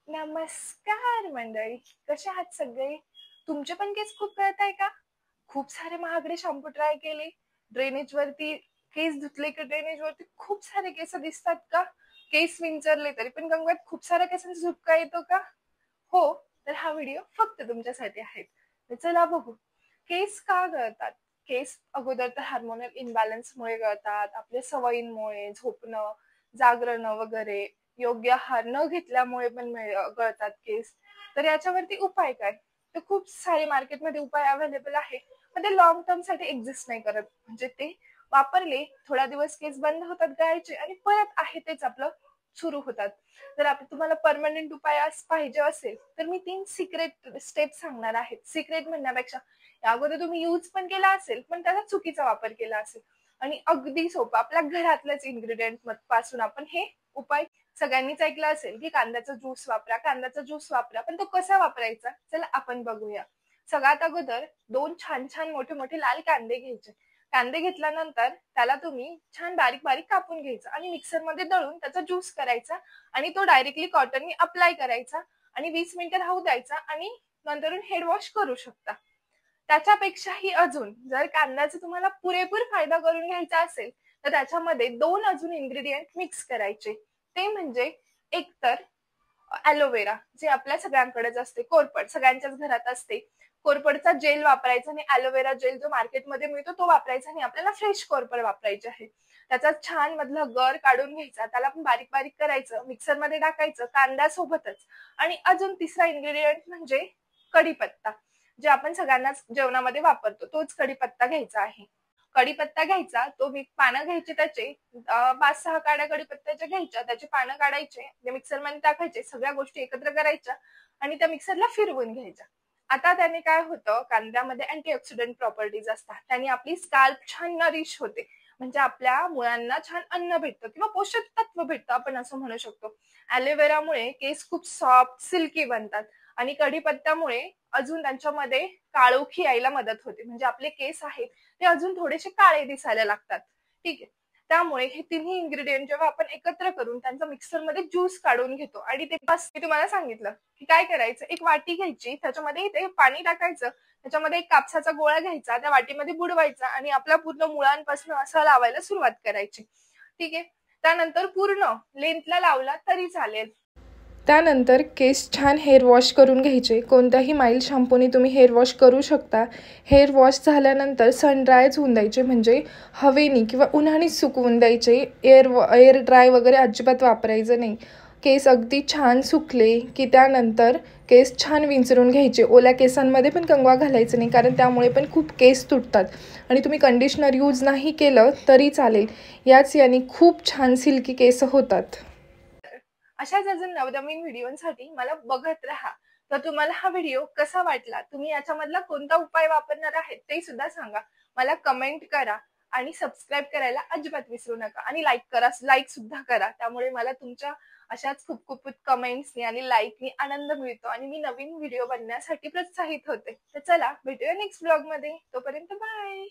नमस्कार मंडळी, कसे आहात सगळे? तुमचे पण केस खूप गळत आहे का? खूप सारे महागडे शॅम्पू ट्राय केले, ड्रेनेज वरती केस धुतले की ड्रेनेज वरती खूप सारे केस दिसतात का? केस विंचरले तरी पण गंगात खूप साऱ्या केसांचा झुपका येतो का? हो, तर हा व्हिडिओ फक्त तुमच्यासाठी आहे. तर चला बघू, केस का गळतात. केस अगोदर तर हार्मोनल इम्बॅलन्समुळे गळतात, आपल्या सवयींमुळे, झोपणं, जागरण वगैरे, योग्य आहार न घेतल्यामुळे पण गळतात केस. तर याच्यावरती उपाय काय? तर खूप सारे मार्केटमध्ये उपाय अवेलेबल आहे, पण ते लॉंग टर्म साठी एक्झिस्ट नाही करत. म्हणजे ते वापरले, थोडा दिवस केस बंद होतात गळायचे आणि परत आहे तेच आपलं सुरू होतात. जर आपण तुम्हाला परमनंट उपाय पाहिजे असेल तर मी 3 सिक्रेट स्टेप सांगणार आहे. सिक्रेट म्हणण्यापेक्षा या अगोदर तुम्ही यूज पण केला असेल पण त्याचा चुकीचा वापर केला असेल, आणि अगदी सोपं आपल्या घरातल्याच इन्ग्रेडियंट पासून आपण हे उपाय. सगळ्यांनीच ऐकलं असेल की कांद्याचा ज्यूस वापरा, कांद्याचा ज्यूस वापरा, पण तो कसा वापरायचा चला आपण बघूया. सगळ्यात अगोदर 2 छान छान मोठे मोठे लाल कांदे घ्यायचे. कांदे घेतल्यानंतर त्याला तुम्ही छान बारीक बारीक कापून घ्यायचा आणि मिक्सर मध्ये दळून त्याचा ज्यूस करायचा आणि तो डायरेक्टली कॉटननी अप्लाय करायचा आणि 20 मिनिटं राहू द्यायचा आणि नंतरून हेड वॉश करू शकता. त्याच्यापेक्षाही अजून जर कांद्याचा तुम्हाला पुरेपूर फायदा करून घ्यायचा असेल तर त्याच्यामध्ये 2 अजून इन्ग्रेडियंट मिक्स करायचे. ते म्हणजे एक तर ॲलोवेरा, जे आपल्या सगळ्यांकडेच असते, कोरफड सगळ्यांच्याच घरात असते. कोरफडचा जेल वापरायचा आणि ॲलोवेरा जेल जो मार्केटमध्ये मिळतो तो वापरायचा आणि आपल्याला फ्रेश कोरफड वापरायची आहे. त्याचा छान मधला गर काढून घ्यायचा, त्याला पण बारीक बारीक करायचं, मिक्सर मध्ये टाकायचं कांद्यासोबतच. आणि अजून तिसरा इन्ग्रेडियंट म्हणजे कढीपत्ता, जे आपण सगळ्यांनाच जेवणामध्ये वापरतो, तोच कढीपत्ता घ्यायचा आहे. कढीपत्ता घ्यायचा, तो मी पानं घ्यायचे त्याचे 5-6 काड्या कढीपत्त्याच्या घ्यायच्या, त्याचे पानं काढायचे, ते मिक्सर मध्ये टाकायचे, सगळ्या गोष्टी एकत्र करायच्या आणि त्या मिक्सरला फिरवून घ्यायच्या. आता त्याने काय होतं, कांद्यामध्ये अँटीऑक्सिडंट प्रॉपर्टीज असतात, त्याने आपली स्कॅल्प छान नरिश होते, म्हणजे आपल्या मुळांना छान अन्न भेटतं किंवा पोषक तत्व भेटतं आपण असं म्हणू शकतो. ॲलोवेरामुळे केस खूप सॉफ्ट सिल्की बनतात आणि कढीपत्त्यामुळे अजून त्यांच्यामध्ये काळोखी यायला मदत होते, म्हणजे आपले केस आहेत ते अजून थोडेसे काळे दिसायला लागतात. ठीक आहे, त्यामुळे हे तिन्ही इन्ग्रेडियंट जेव्हा आपण एकत्र करून त्यांचा मिक्सर मध्ये ज्यूस काढून घेतो आणि ते बस मी तुम्हाला सांगितलं की काय करायचं, एक वाटी घ्यायची, त्याच्यामध्ये ते पाणी टाकायचं, त्याच्यामध्ये एक कापसाचा गोळा घ्यायचा, त्या वाटीमध्ये बुडवायचा आणि आपल्या पूर्ण मुळांपासून असं लावायला सुरुवात करायची. ठीक आहे, त्यानंतर पूर्ण लेंथला लावला तरी चालेल. त्यानंतर केस छान हेअर वॉश करून घ्यायचे. कोणत्याही माइल्ड शॅम्पूने तुम्ही हेअर वॉश करू शकता. हेअर वॉश झाल्यानंतर सन ड्रायच होऊन द्यायचे, म्हणजे हवेनी किंवा उन्हानेच सुकवून द्यायचे. एअर ड्राय वगैरे अजिबात वापरायचं नाही. केस अगदी छान सुकले की त्यानंतर केस छान विंचरून घ्यायचे. ओल्या केसांमध्ये पण कंगवा घालायचं नाही, कारण त्यामुळे पण खूप केस तुटतात. आणि तुम्ही कंडिशनर यूज नाही केलं तरी चालेल, याच याने खूप छान सिल्की केस होतात. अशाच अजून नवनवीन व्हिडिओसाठी मला बघत राहा. तर तुम्हाला हा व्हिडिओ कसा वाटला, तुम्ही याच्यामधला कोणता उपाय वापरणार आहेत ते सुद्धा सांगा, मला कमेंट करा आणि सबस्क्राईब करायला अजिबात विसरू नका आणि लाईक सुद्धा करा. त्यामुळे मला तुमच्या अशाच खूप खूप कमेंट्सनी आणि लाईकनी आनंद मिळतो आणि मी नवीन व्हिडिओ बनवण्यासाठी प्रोत्साहित होते. तर चला भेटूया नेक्स्ट ब्लॉग मध्ये, तोपर्यंत बाय.